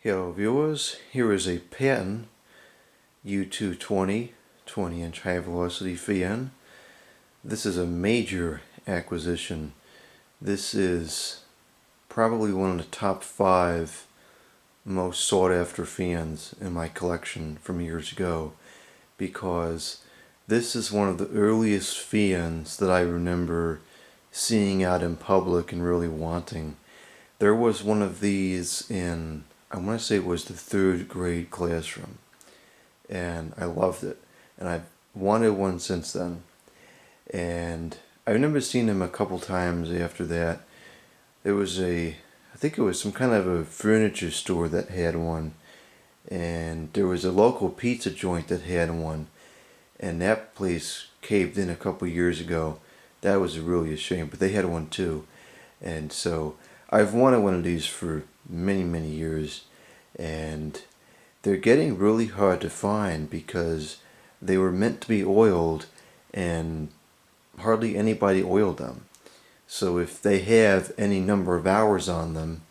Hello viewers, here is a Patton U2-20 20-inch high velocity fan. This is a major acquisition. This is probably one of the top 5 most sought after fans in my collection from years ago, because this is one of the earliest fans that I remember seeing out in public and really wanting. There was one of these in, I want to say it was the 3rd grade classroom, and I loved it, and I've wanted one since then. And I remember seeing them a couple times after that. There was I think it was some kind of a furniture store that had one, and there was a local pizza joint that had one, and that place caved in a couple years ago. That was really a shame, but they had one too. And so I've wanted one of these for many years, and they're getting really hard to find because they were meant to be oiled and hardly anybody oiled them. So if they have any number of hours on them,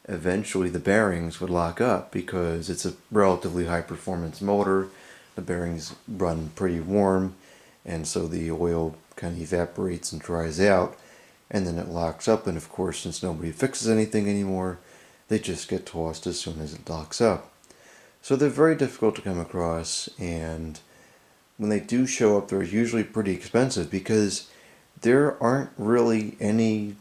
eventually the bearings would lock up because it's a relatively high performance motor. The bearings run pretty warm, and so the oil kind of evaporates and dries out, and then it locks up. And of course, since nobody fixes anything anymore, they just get tossed as soon as it locks up. So they're very difficult to come across, and when they do show up, they're usually pretty expensive because there aren't really any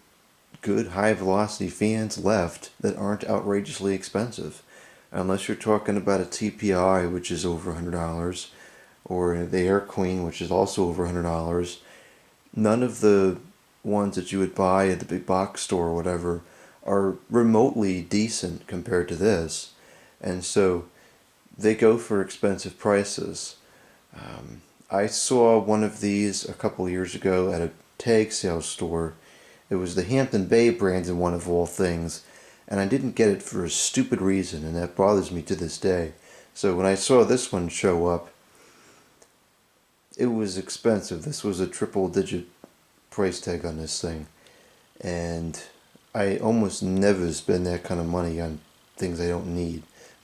good high velocity fans left that aren't outrageously expensive. Unless you're talking about a TPI, which is over $100, or the Air Queen, which is also over $100. None of the ones that you would buy at the big box store or whatever are remotely decent compared to this. And so they go for expensive prices. I saw one of these a couple years ago at a tag sales store. It was the Hampton Bay brand in one of all things, and I didn't get it for a stupid reason, and that bothers me to this day. So when I saw this one show up, it was expensive. This was a triple-digit price tag on this thing, and I almost never spend that kind of money on things I don't need.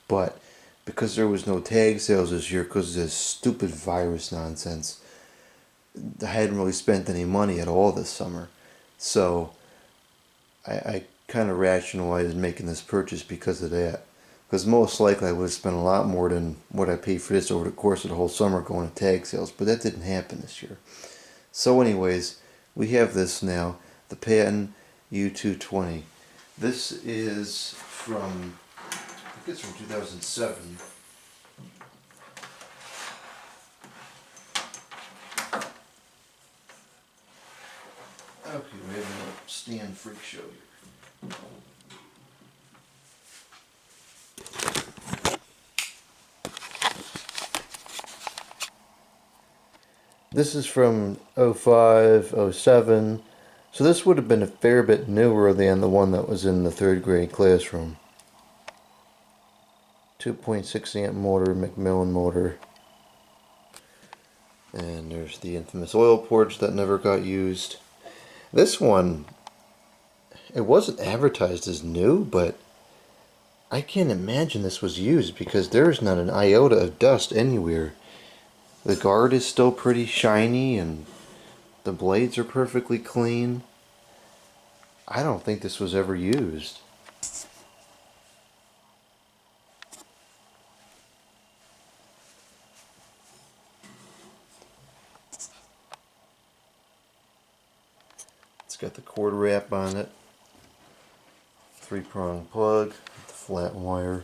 But because there was no tag sales this year because of this stupid virus nonsense, I hadn't really spent any money at all this summer. So I kind of rationalized making this purchase because of that. Because most likely I would have spent a lot more than what I paid for this over the course of the whole summer going to tag sales, but that didn't happen this year. So anyways, we have this now, the Patton U2-20. This is from, I think it's from 2007. Okay, we have a stand freak show here. This is from 05, 07. So this would have been a fair bit newer than the one that was in the 3rd grade classroom. 2.6 amp motor, McMillian motor. And there's the infamous oil ports that never got used. This one, it wasn't advertised as new, but I can't imagine this was used because there's not an iota of dust anywhere. The guard is still pretty shiny and the blades are perfectly clean. I don't think this was ever used. It's got the cord wrap on it, 3-prong plug with the flat wire.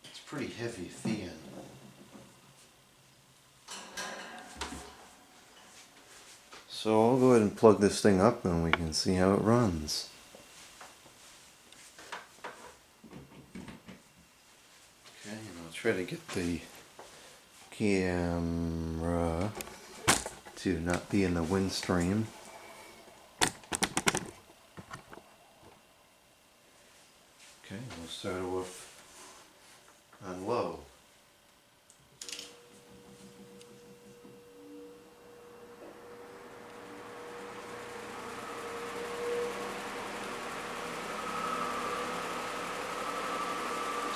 It's a pretty heavy fan. So I'll go ahead and plug this thing up and we can see how it runs. Okay, and I'll try to get the camera to not be in the wind stream. Okay, we'll start off on low.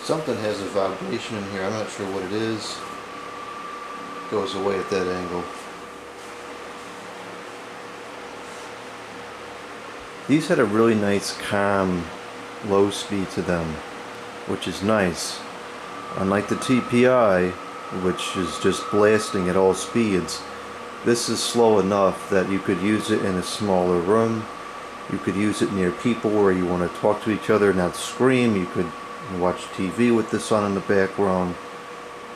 Something has a vibration in here. I'm not sure what it is. Goes away at that angle. These had a really nice calm low speed to them, which is nice. Unlike the TPI, which is just blasting at all speeds, this is slow enough that you could use it in a smaller room. You could use it near people where you want to talk to each other and not scream. You could watch TV with this on in the background.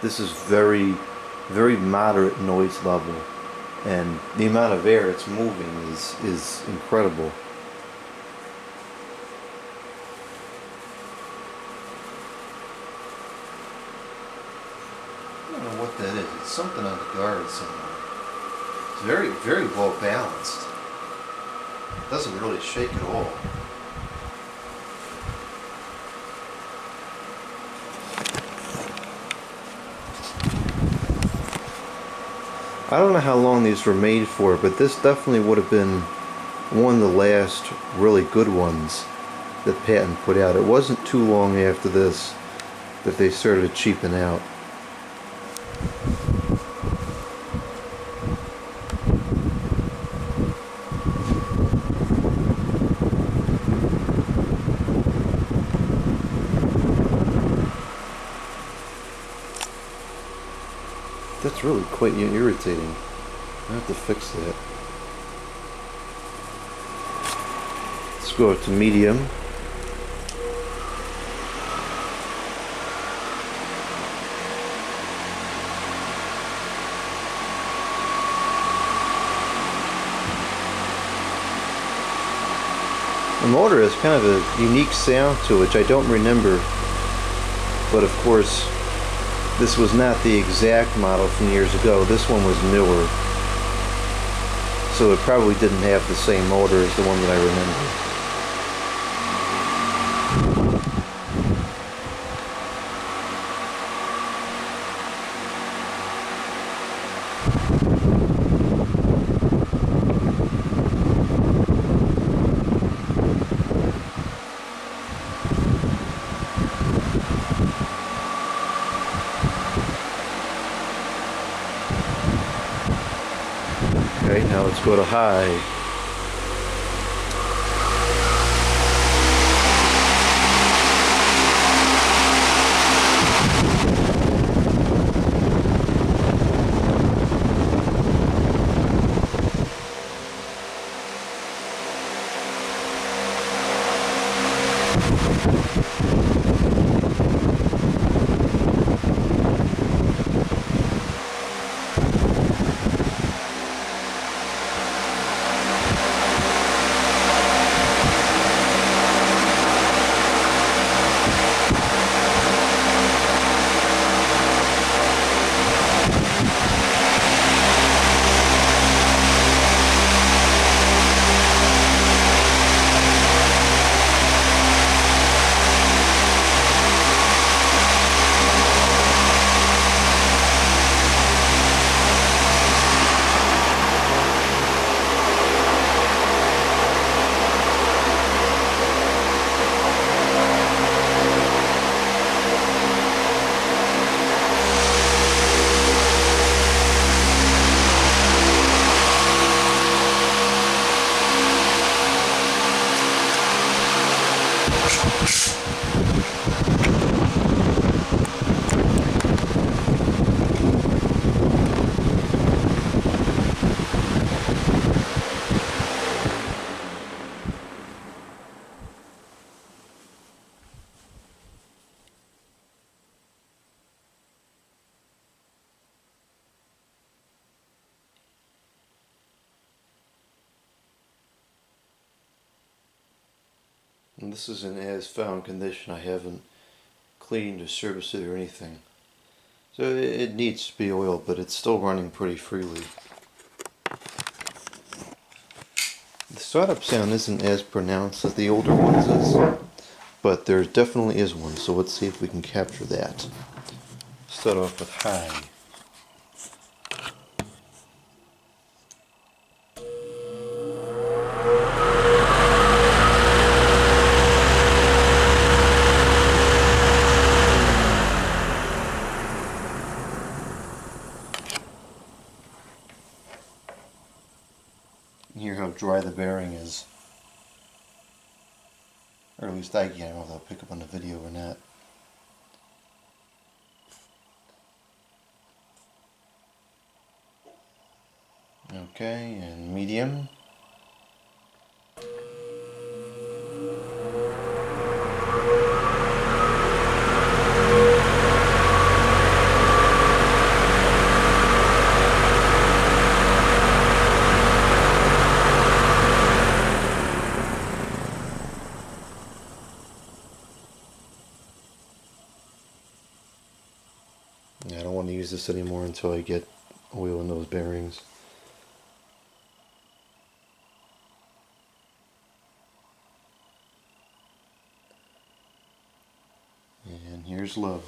This is very, very moderate noise level, and the amount of air it's moving is incredible. I don't know what that is. It's something on the guard somewhere. It's very, very well balanced. It doesn't really shake at all. I don't know how long these were made for, but this definitely would have been one of the last really good ones that Patton put out. It wasn't too long after this that they started to cheapen out. That's really quite irritating. I have to fix that. Let's go up to medium. The motor has kind of a unique sound to it, which I don't remember, but of course this was not the exact model from years ago. This one was newer, so it probably didn't have the same motor as the one that I remember. Okay, now let's go to high. And this is in as found condition. I haven't cleaned or serviced it or anything. So it needs to be oiled, but it's still running pretty freely. The startup sound isn't as pronounced as the older ones is, but there definitely is one, so let's see if we can capture that. Start off with high. dry the bearing is. Or at least I don't know if that'll pick up on the video or not. Okay, and medium. Yeah, I don't want to use this anymore until I get oil in those bearings. And here's low.